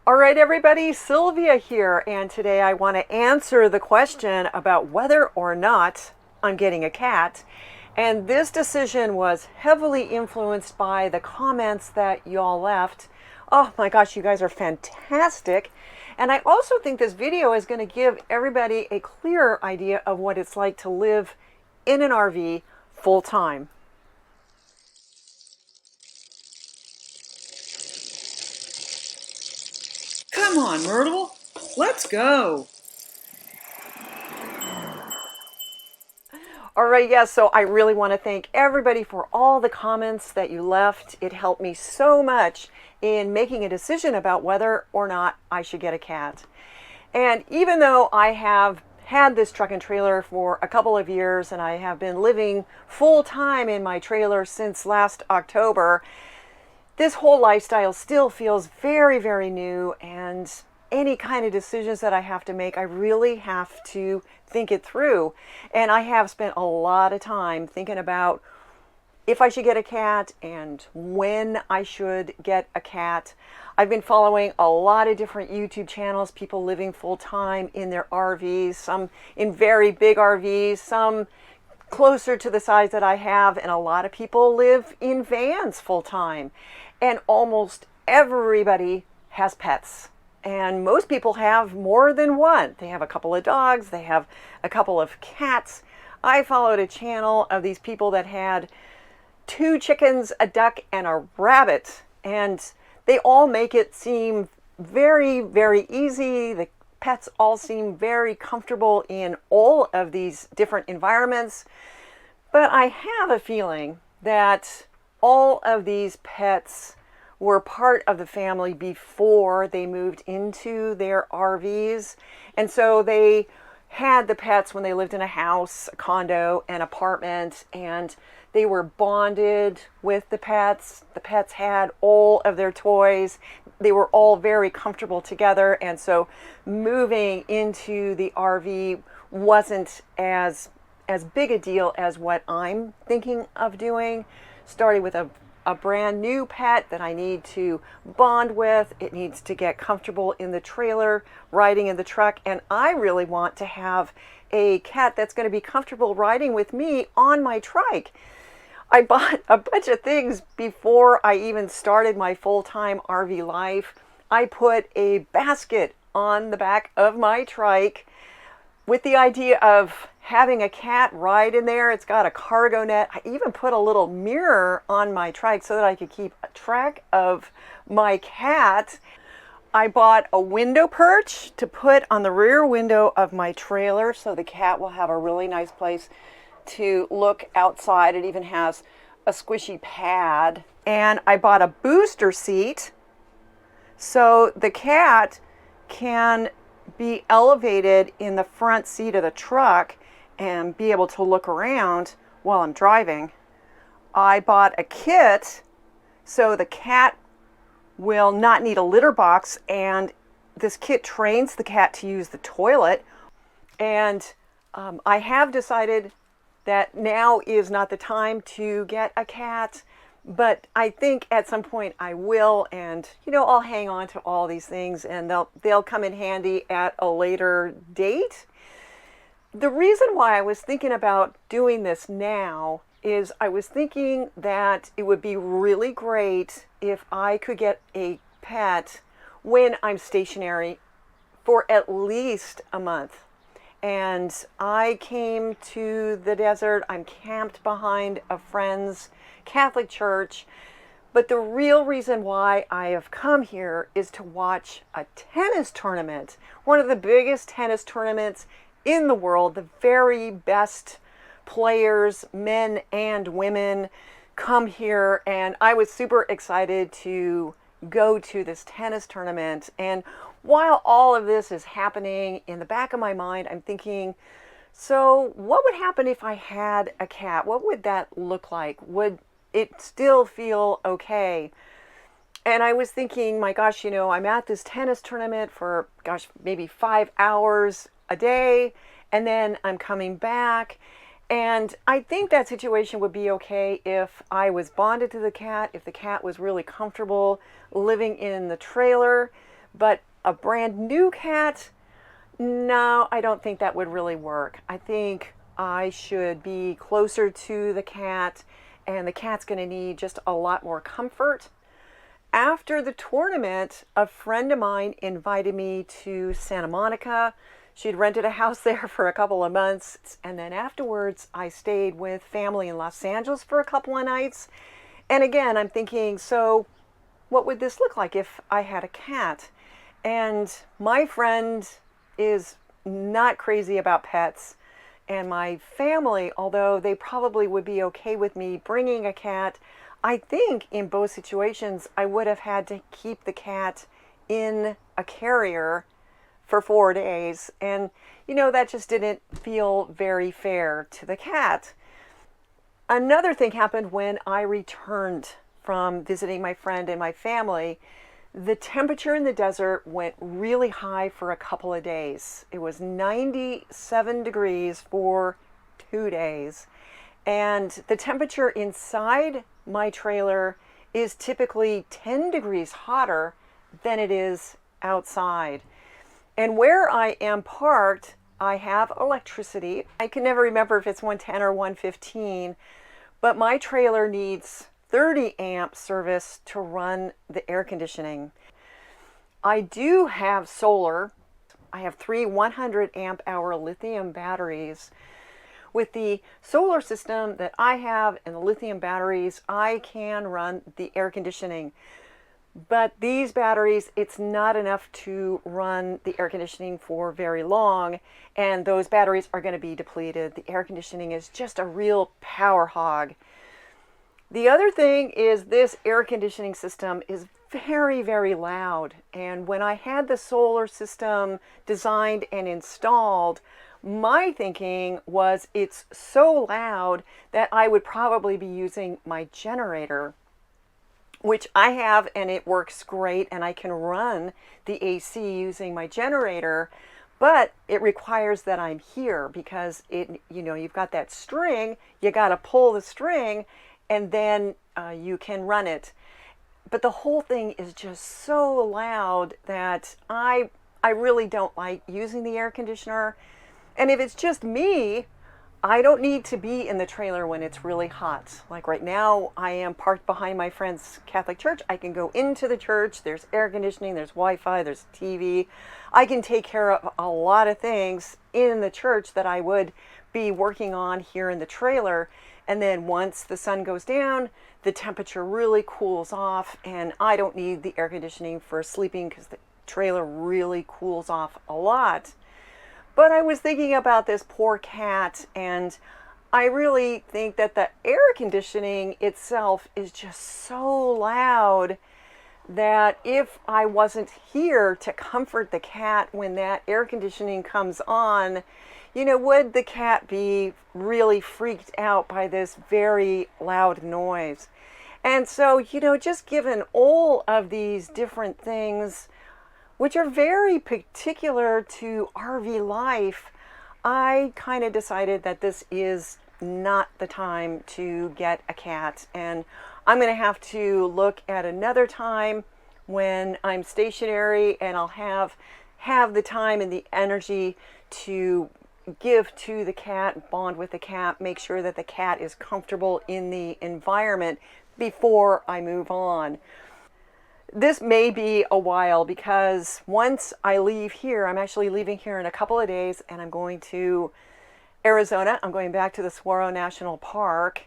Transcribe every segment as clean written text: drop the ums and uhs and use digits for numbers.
All right, everybody, Sylvia here, and today I want to answer the question about whether or not I'm getting a cat. And this decision was heavily influenced by the comments that y'all left. Oh my gosh, you guys are fantastic. And I also think this video is going to give everybody a clearer idea of what it's like to live in an RV full time. Come on, Myrtle. Let's go. All right, yes, so I really want to thank everybody for all the comments that you left. It helped me so much in making a decision about whether or not I should get a cat. And even though I have had this truck and trailer for a couple of years and I have been living full time in my trailer since last October, this whole lifestyle still feels very, very new, and any kind of decisions that I have to make, I really have to think it through. And I have spent a lot of time thinking about if I should get a cat and when I should get a cat. I've been following a lot of different YouTube channels, people living full time in their RVs, some in very big RVs, some closer to the size that I have, and a lot of people live in vans full time. And almost everybody has pets. And most people have more than one. They have a couple of dogs, they have a couple of cats. I followed a channel of these people that had 2 chickens, a duck, and a rabbit. And they all make it seem very, very easy. The pets all seem very comfortable in all of these different environments. But I have a feeling that all of these pets were part of the family before they moved into their RVs. And so they had the pets when they lived in a house, a condo, an apartment, and they were bonded with the pets. The pets had all of their toys. They were all very comfortable together. And so moving into the RV wasn't as big a deal as what I'm thinking of doing, starting with a brand new pet that I need to bond with. It needs to get comfortable in the trailer, riding in the truck, and I really want to have a cat that's going to be comfortable riding with me on my trike. I bought a bunch of things before I even started my full-time RV life. I put a basket on the back of my trike with the idea of having a cat ride in there. It's got a cargo net. I even put a little mirror on my trike so that I could keep track of my cat. I bought a window perch to put on the rear window of my trailer so the cat will have a really nice place to look outside. It even has a squishy pad. And I bought a booster seat so the cat can be elevated in the front seat of the truck and be able to look around while I'm driving. I bought a kit so the cat will not need a litter box, and this kit trains the cat to use the toilet. And I have decided that now is not the time to get a cat, but I think at some point I will, and I'll hang on to all these things and they'll come in handy at a later date. The reason why I was thinking about doing this now is I was thinking that it would be really great if I could get a pet when I'm stationary for at least a month. And I came to the desert. I'm camped behind a friend's Catholic church. But the real reason why I have come here is to watch a tennis tournament, one of the biggest tennis tournaments in the world. The very best players, men and women, come here, and I was super excited to go to this tennis tournament. And while all of this is happening, in the back of my mind, I'm thinking, so what would happen if I had a cat? What would that look like? Would it still feel okay? And I was thinking, my gosh, I'm at this tennis tournament for, maybe 5 hours a day, and then I'm coming back. And I think that situation would be okay if I was bonded to the cat, if the cat was really comfortable living in the trailer. But a brand new cat, no, I don't think that would really work. I think I should be closer to the cat, and the cat's going to need just a lot more comfort. After the tournament, a friend of mine invited me to Santa Monica. She'd rented a house there for a couple of months, and then afterwards I stayed with family in Los Angeles for a couple of nights. And again, I'm thinking, so what would this look like if I had a cat? And my friend is not crazy about pets, and my family, although they probably would be okay with me bringing a cat, I think in both situations I would have had to keep the cat in a carrier for 4 days. And, that just didn't feel very fair to the cat. Another thing happened when I returned from visiting my friend and my family. The temperature in the desert went really high for a couple of days. It was 97 degrees for 2 days. And the temperature inside my trailer is typically 10 degrees hotter than it is outside. And where I am parked, I have electricity. I can never remember if it's 110 or 115, but my trailer needs 30 amp service to run the air conditioning. I do have solar. I have 3 100 amp hour lithium batteries. With the solar system that I have and the lithium batteries, I can run the air conditioning. But these batteries, it's not enough to run the air conditioning for very long, and those batteries are going to be depleted. The air conditioning is just a real power hog. The other thing is this air conditioning system is very, very loud. And when I had the solar system designed and installed, my thinking was it's so loud that I would probably be using my generator, which I have, and it works great, and I can run the AC using my generator, but it requires that I'm here because you've got that string, you got to pull the string, and then you can run it. But the whole thing is just so loud that I really don't like using the air conditioner. And if it's just me, I don't need to be in the trailer when it's really hot. Like right now, I am parked behind my friend's Catholic church. I can go into the church. There's air conditioning, there's Wi-Fi, there's TV. I can take care of a lot of things in the church that I would be working on here in the trailer. And then once the sun goes down, the temperature really cools off, and I don't need the air conditioning for sleeping because the trailer really cools off a lot. But I was thinking about this poor cat, and I really think that the air conditioning itself is just so loud that if I wasn't here to comfort the cat when that air conditioning comes on, would the cat be really freaked out by this very loud noise? And so, just given all of these different things, which are very particular to RV life, I kind of decided that this is not the time to get a cat. And I'm going to have to look at another time when I'm stationary, and I'll have the time and the energy to give to the cat, bond with the cat, make sure that the cat is comfortable in the environment before I move on. This may be a while because once I leave here, I'm actually leaving here in a couple of days, and I'm going to Arizona. I'm going back to the Saguaro National Park,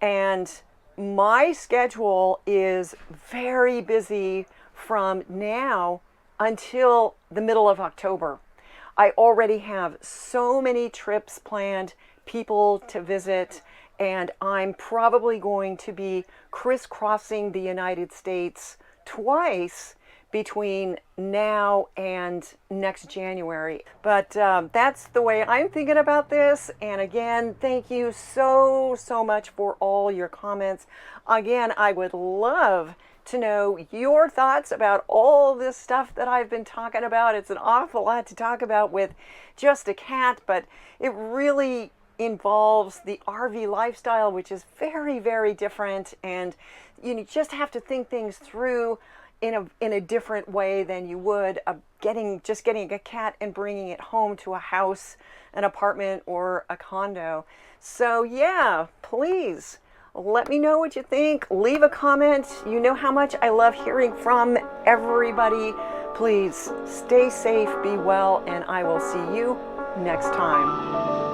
and my schedule is very busy from now until the middle of October. I already have so many trips planned, people to visit, and I'm probably going to be crisscrossing the United States twice between now and next January. But that's the way I'm thinking about this. And again, thank you so much for all your comments. Again, I would love to know your thoughts about all this stuff that I've been talking about. It's an awful lot to talk about with just a cat, but it really involves the RV lifestyle, which is very, very different, and you just have to think things through. in a different way than you would just getting a cat and bringing it home to a house, an apartment, or a condo. So yeah, please let me know what you think. Leave a comment. You know how much I love hearing from everybody. Please stay safe, be well, and I will see you next time.